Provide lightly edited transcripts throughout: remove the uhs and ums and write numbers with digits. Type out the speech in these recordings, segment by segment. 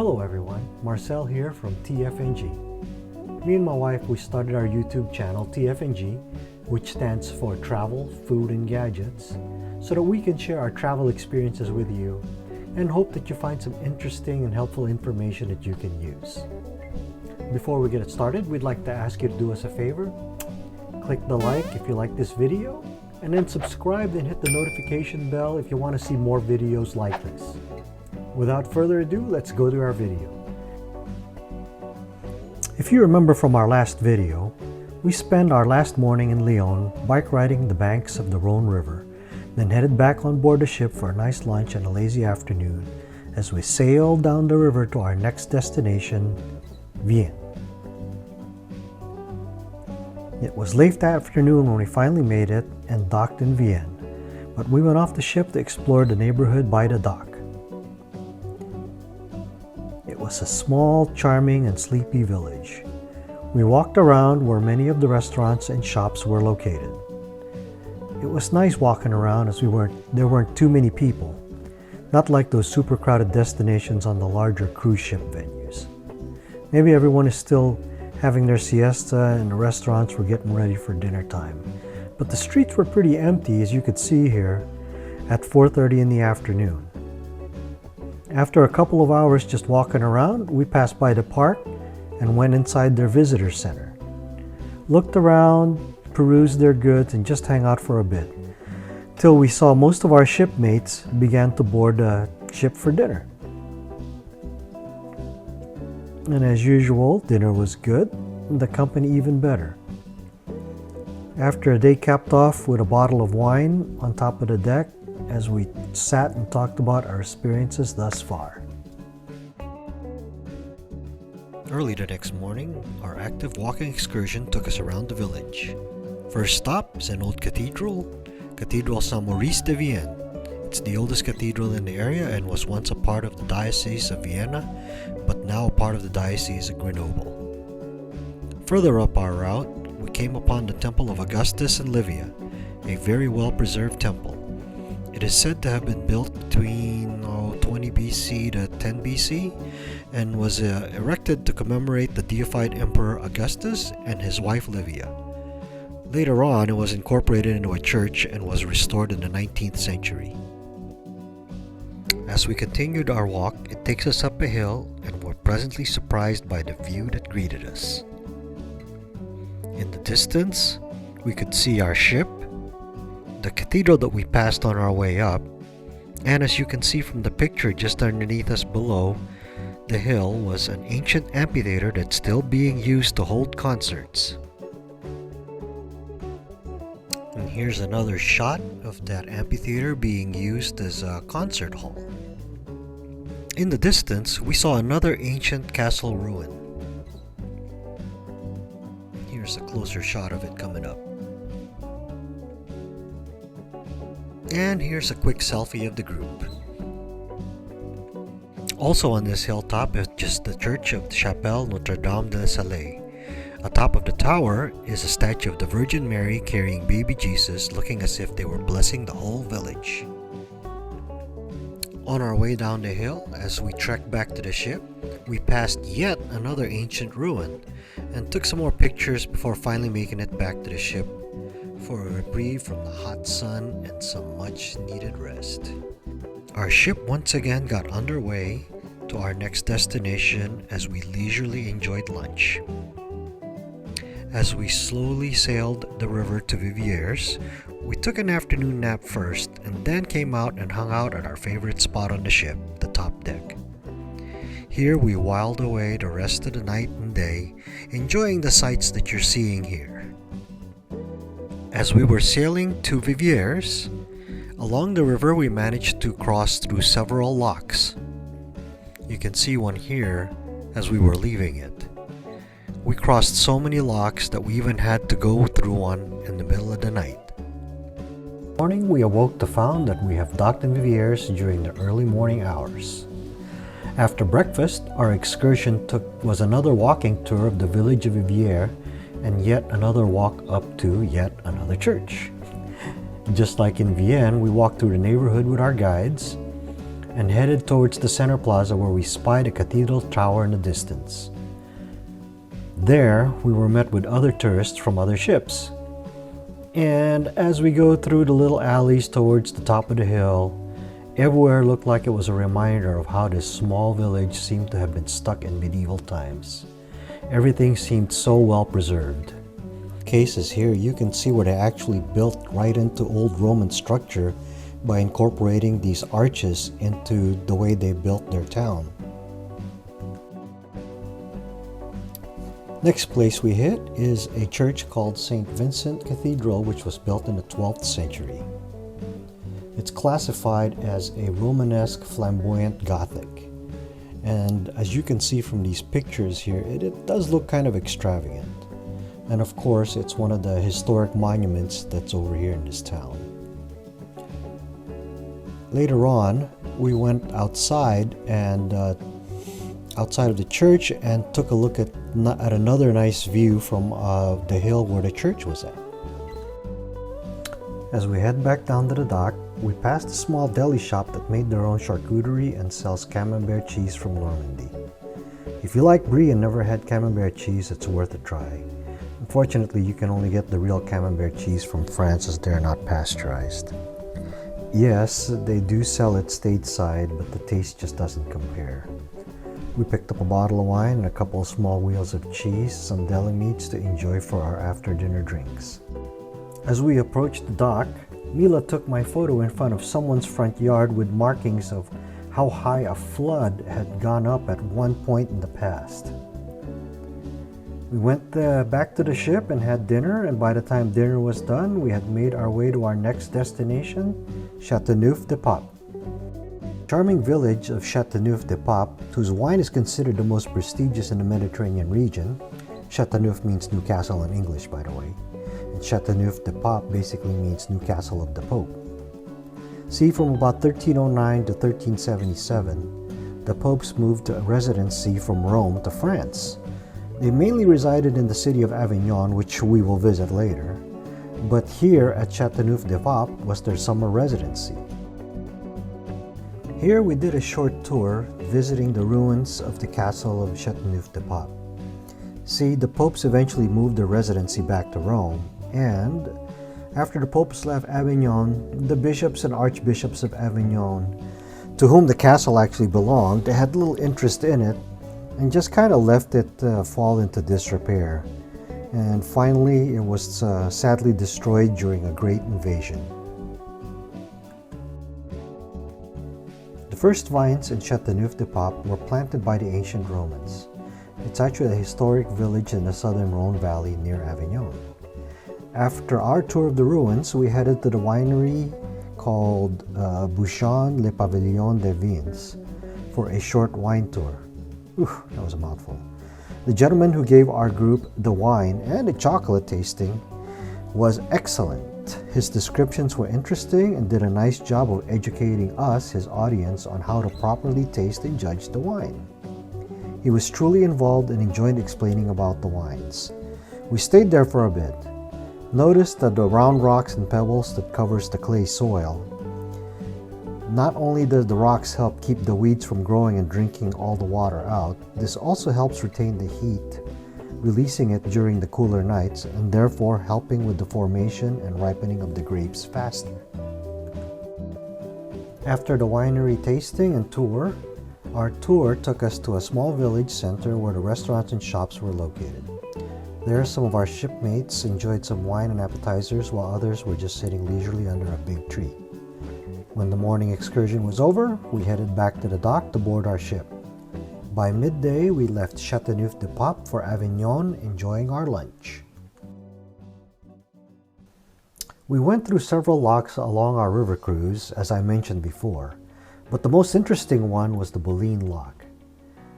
Hello everyone, Marcel here from TFNG. Me and my wife, we started our YouTube channel TFNG, which stands for Travel, Food and Gadgets, so that we can share our travel experiences with you and hope that you find some interesting and helpful information that you can use. Before we get it started, we'd like to ask you to do us a favor. Click the like if you like this video, and then subscribe and hit the notification bell if you want to see more videos like this. Without further ado, let's go to our video. If you remember from our last video, we spent our last morning in Lyon bike riding the banks of the Rhone River, then headed back on board the ship for a nice lunch and a lazy afternoon as we sailed down the river to our next destination, Vienne. It was late afternoon when we finally made it and docked in Vienne, but we went off the ship to explore the neighborhood by the dock. It was a small, charming, and sleepy village. We walked around where many of the restaurants and shops were located. It was nice walking around as there weren't too many people, not like those super crowded destinations on the larger cruise ship venues. Maybe everyone is still having their siesta and the restaurants were getting ready for dinner time. But the streets were pretty empty, as you could see here, at 4:30 in the afternoon. After a couple of hours just walking around, we passed by the park and went inside their visitor center. Looked around, perused their goods, and just hang out for a bit, till we saw most of our shipmates began to board the ship for dinner. And as usual, dinner was good, and the company even better. After a day capped off with a bottle of wine on top of the deck, as we sat and talked about our experiences thus far. Early the next morning, our active walking excursion took us around the village. First stop is an old cathedral, Cathedral Saint-Maurice de Vienne. It's the oldest cathedral in the area and was once a part of the Diocese of Vienna, but now a part of the Diocese of Grenoble. Further up our route, we came upon the Temple of Augustus and Livia, a very well-preserved temple. It is said to have been built between 20 BC to 10 BC and was erected to commemorate the deified Emperor Augustus and his wife Livia. Later on, it was incorporated into a church and was restored in the 19th century. As we continued our walk, it takes us up a hill and we're pleasantly surprised by the view that greeted us. In the distance, we could see our ship, the cathedral that we passed on our way up, and as you can see from the picture just underneath us below the hill was an ancient amphitheater that's still being used to hold concerts. And here's another shot of that amphitheater being used as a concert hall. In the distance, we saw another ancient castle ruin. Here's a closer shot of it coming up. And here's a quick selfie of the group. Also on this hilltop is just the church of the Chapelle Notre-Dame de Salé. Atop of the tower is a statue of the Virgin Mary carrying baby Jesus, looking as if they were blessing the whole village. On our way down the hill, as we trekked back to the ship, we passed yet another ancient ruin and took some more pictures before finally making it back to the ship for a reprieve from the hot sun and some much needed rest. Our ship once again got underway to our next destination as we leisurely enjoyed lunch. As we slowly sailed the river to Viviers, we took an afternoon nap first and then came out and hung out at our favorite spot on the ship, the top deck. Here we whiled away the rest of the night and day, enjoying the sights that you're seeing here. As we were sailing to Viviers, along the river we managed to cross through several locks. You can see one here as we were leaving it. We crossed so many locks that we even had to go through one in the middle of the night. Morning, we awoke to find that we have docked in Viviers during the early morning hours. After breakfast, our excursion was another walking tour of the village of Viviers and yet another walk up to yet another church. Just like in Vienne, we walked through the neighborhood with our guides. and headed towards the center plaza where we spied a cathedral tower in the distance. There, we were met with other tourists from other ships. And as we go through the little alleys towards the top of the hill, everywhere looked like it was a reminder of how this small village seemed to have been stuck in medieval times. Everything seemed so well preserved. Cases here, you can see where they actually built right into old Roman structure by incorporating these arches into the way they built their town. Next place we hit is a church called St. Vincent Cathedral, which was built in the 12th century. It's classified as a Romanesque flamboyant Gothic. And as you can see from these pictures here, it does look kind of extravagant. And of course, it's one of the historic monuments that's over here in this town. Later on, we went outside of the church and took a look at another nice view from the hill where the church was at. As we head back down to the dock, we passed a small deli shop that made their own charcuterie and sells camembert cheese from Normandy. If you like brie and never had camembert cheese, it's worth a try. Unfortunately, you can only get the real camembert cheese from France as they're not pasteurized. Yes, they do sell it stateside, but the taste just doesn't compare. We picked up a bottle of wine and a couple of small wheels of cheese, some deli meats to enjoy for our after-dinner drinks. As we approached the dock, Mila took my photo in front of someone's front yard with markings of how high a flood had gone up at one point in the past. We went back to the ship and had dinner, and by the time dinner was done, we had made our way to our next destination, Chateauneuf de Pape. Charming village of Chateauneuf de Pape, whose wine is considered the most prestigious in the Mediterranean region. Chateauneuf means Newcastle in English, by the way. And Chateauneuf de Pape basically means Newcastle of the Pope. See, from about 1309 to 1377, the popes moved to a residency from Rome to France. They mainly resided in the city of Avignon, which we will visit later. But here at Chateauneuf de Pape was their summer residency. Here we did a short tour visiting the ruins of the castle of Chateauneuf de Pape. See, the popes eventually moved their residency back to Rome, and after the popes left Avignon, the bishops and archbishops of Avignon, to whom the castle actually belonged, they had little interest in it and just kind of left it fall into disrepair. And finally, it was sadly destroyed during a great invasion. The first vines in Chateauneuf de Pape were planted by the ancient Romans. It's actually a historic village in the southern Rhone Valley near Avignon. After our tour of the ruins, we headed to the winery called Bouachon-Le Pavillon des Vins for a short wine tour. That was a mouthful. The gentleman who gave our group the wine and the chocolate tasting was excellent. His descriptions were interesting and did a nice job of educating us, his audience, on how to properly taste and judge the wine. He was truly involved and enjoyed explaining about the wines. We stayed there for a bit. Notice that the round rocks and pebbles that covers the clay soil. Not only does the rocks help keep the weeds from growing and drinking all the water out, this also helps retain the heat, releasing it during the cooler nights and therefore helping with the formation and ripening of the grapes faster. After the winery tasting and tour, our tour took us to a small village center where the restaurants and shops were located. There, some of our shipmates enjoyed some wine and appetizers while others were just sitting leisurely under a big tree. When the morning excursion was over, we headed back to the dock to board our ship. By midday, we left Chateauneuf de Pape for Avignon, enjoying our lunch. We went through several locks along our river cruise, as I mentioned before, but the most interesting one was the Boulin Lock.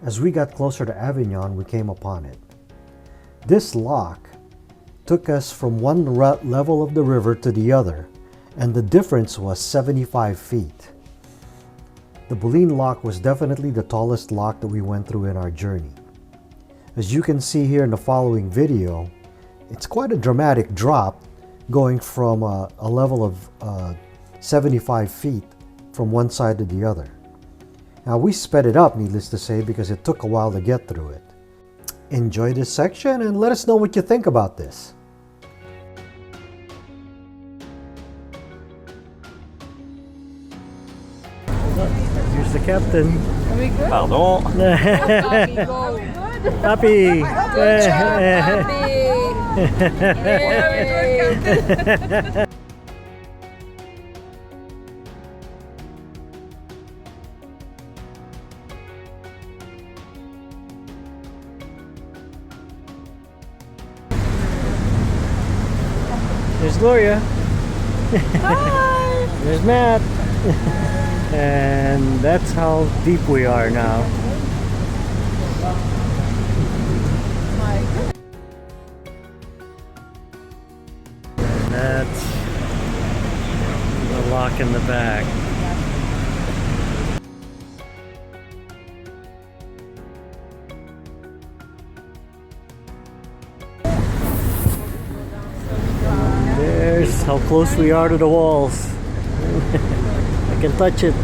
As we got closer to Avignon, we came upon it. This lock took us from one level of the river to the other, and the difference was 75 feet. The Boulin Lock was definitely the tallest lock that we went through in our journey. As you can see here in the following video, it's quite a dramatic drop going from a level of 75 feet from one side to the other. Now we sped it up, needless to say, because it took a while to get through it. Enjoy this section and let us know what you think about this. Here's the captain. Are we good? Pardon. Papi, go. Happy! Happy! There's Gloria. Hi! There's Matt. And that's how deep we are now. That's the lock in the back. There's how close we are to the walls. I can touch it.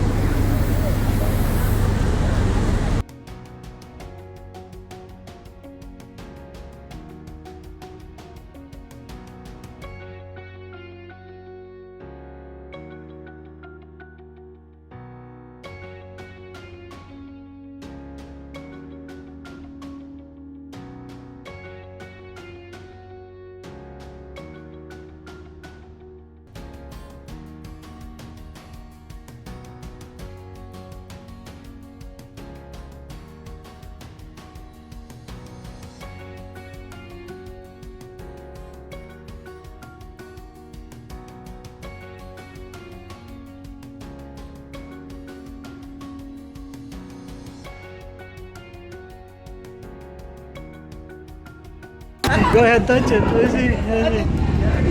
Go ahead, touch it. Let's see.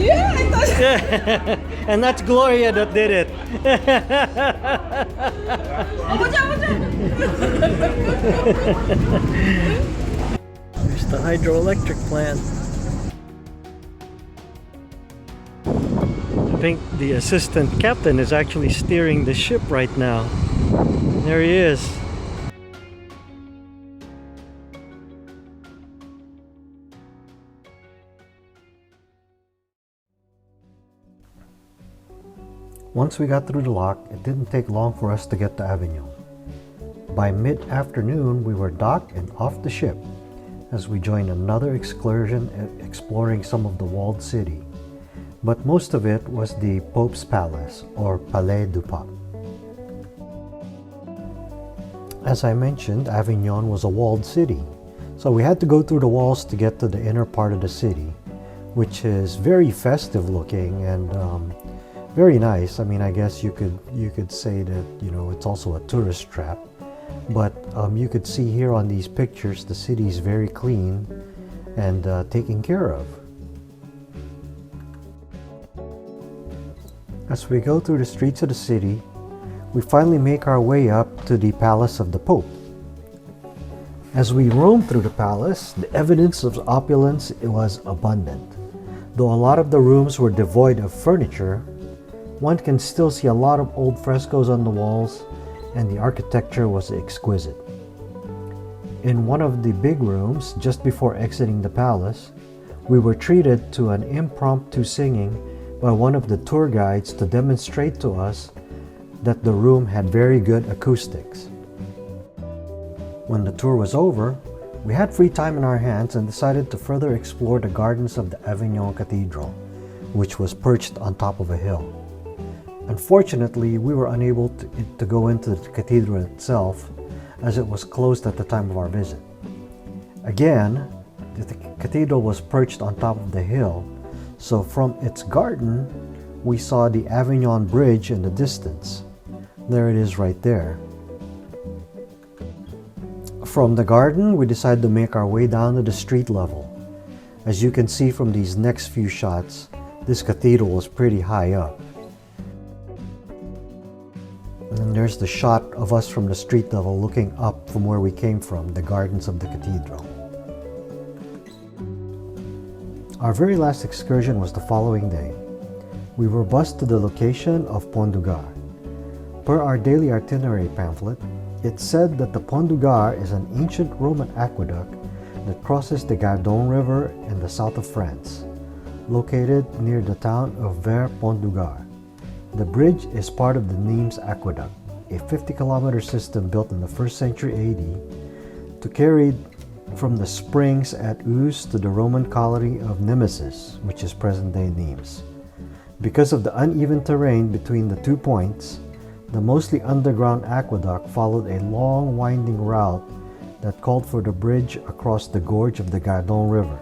Yeah, I thought. And that's Gloria that did it. There's the hydroelectric plant. I think the assistant captain is actually steering the ship right now. There he is. Once we got through the lock, it didn't take long for us to get to Avignon. By mid-afternoon, we were docked and off the ship as we joined another excursion exploring some of the walled city. But most of it was the Pope's Palace, or Palais du Pape. As I mentioned, Avignon was a walled city, so we had to go through the walls to get to the inner part of the city, which is very festive looking and very nice. I mean, I guess you could say that, you know, it's also a tourist trap. But you could see here on these pictures, the city is very clean and taken care of. As we go through the streets of the city, we finally make our way up to the Palace of the Pope. As we roam through the palace, the evidence of opulence was abundant. Though a lot of the rooms were devoid of furniture, one can still see a lot of old frescoes on the walls, and the architecture was exquisite. In one of the big rooms, just before exiting the palace, we were treated to an impromptu singing by one of the tour guides to demonstrate to us that the room had very good acoustics. When the tour was over, we had free time in our hands and decided to further explore the gardens of the Avignon Cathedral, which was perched on top of a hill. Unfortunately, we were unable to go into the cathedral itself as it was closed at the time of our visit. Again, the cathedral was perched on top of the hill, so from its garden, we saw the Avignon Bridge in the distance. There it is right there. From the garden, we decided to make our way down to the street level. As you can see from these next few shots, this cathedral was pretty high up. And there's the shot of us from the street level looking up from where we came from, the gardens of the cathedral. Our very last excursion was the following day. We were bused to the location of Pont du Gard. Per our daily itinerary pamphlet, It's said that the Pont du Gard is an ancient Roman aqueduct that crosses the Gardon River in the south of France, located near the town of Vert-Pont-du-Gard. The bridge is part of the Nimes Aqueduct, a 50-kilometer system built in the 1st century AD to carry from the springs at Uz to the Roman colony of Nemesis, which is present-day Nimes. Because of the uneven terrain between the 2 points, the mostly underground aqueduct followed a long winding route that called for the bridge across the gorge of the Gardon River.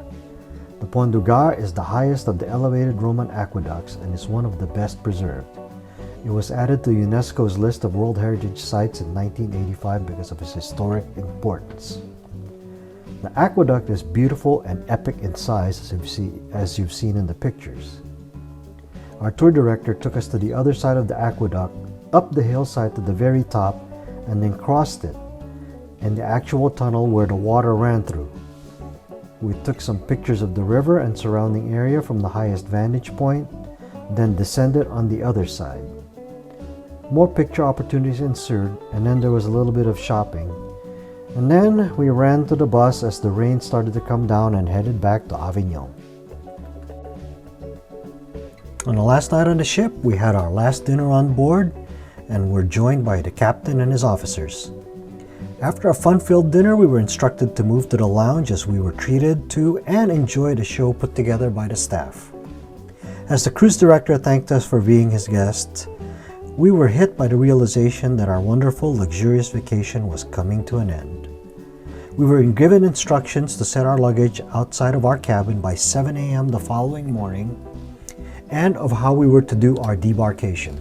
The Pont du Gard is the highest of the elevated Roman aqueducts and is one of the best preserved. It was added to UNESCO's list of World Heritage Sites in 1985 because of its historic importance. The aqueduct is beautiful and epic in size as you've seen in the pictures. Our tour director took us to the other side of the aqueduct, up the hillside to the very top, and then crossed it in the actual tunnel where the water ran through. We took some pictures of the river and surrounding area from the highest vantage point, then descended on the other side. More picture opportunities ensued, and then there was a little bit of shopping. And then we ran to the bus as the rain started to come down and headed back to Avignon. On the last night on the ship, we had our last dinner on board and were joined by the captain and his officers. After a fun-filled dinner, we were instructed to move to the lounge as we were treated to and enjoyed a show put together by the staff. As the cruise director thanked us for being his guests, we were hit by the realization that our wonderful, luxurious vacation was coming to an end. We were given instructions to set our luggage outside of our cabin by 7 a.m. the following morning and of how we were to do our debarkation.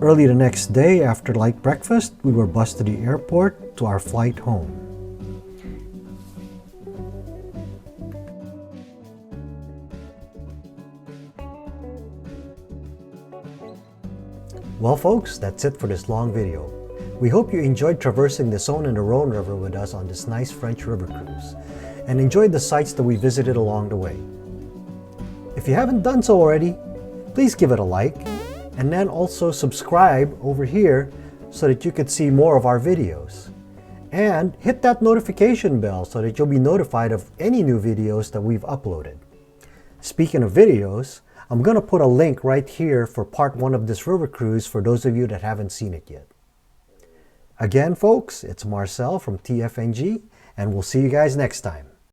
Early the next day, after light breakfast, we were bused to the airport to our flight home. Well folks, that's it for this long video. We hope you enjoyed traversing the Saone and Rhone River with us on this nice French river cruise and enjoyed the sights that we visited along the way. If you haven't done so already, please give it a like and then also subscribe over here so that you could see more of our videos. And hit that notification bell so that you'll be notified of any new videos that we've uploaded. Speaking of videos, I'm going to put a link right here for part 1 of this river cruise for those of you that haven't seen it yet. Again folks, it's Marcel from TFNG, and we'll see you guys next time.